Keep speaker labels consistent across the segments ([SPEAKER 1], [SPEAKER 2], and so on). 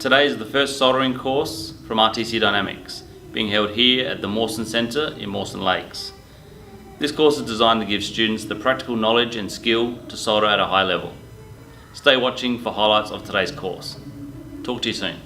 [SPEAKER 1] Today is the first soldering course from RTC Dynamics, being held here at the Mawson Centre in Mawson Lakes. This course is designed to give students the practical knowledge and skill to solder at a high level. Stay watching for highlights of today's course. Talk to you soon.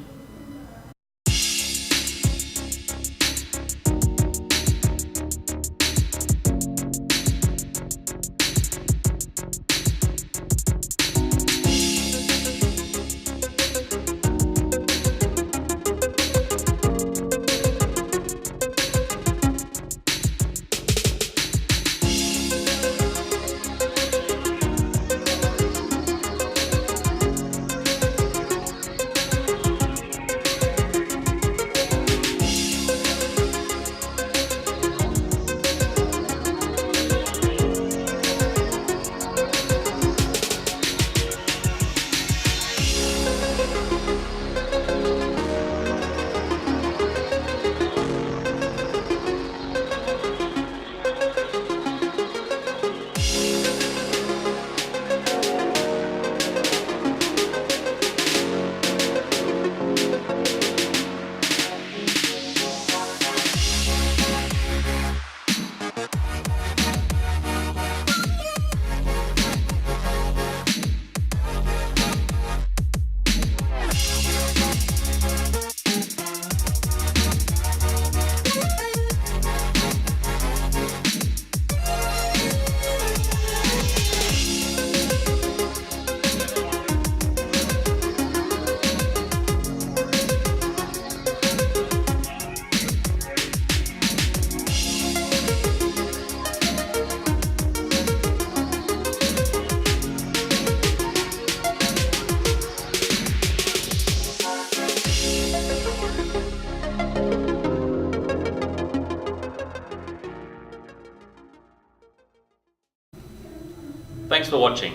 [SPEAKER 1] Thanks for watching.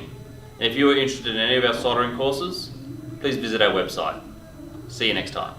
[SPEAKER 1] And if you are interested in any of our soldering courses, please visit our website. See you next time.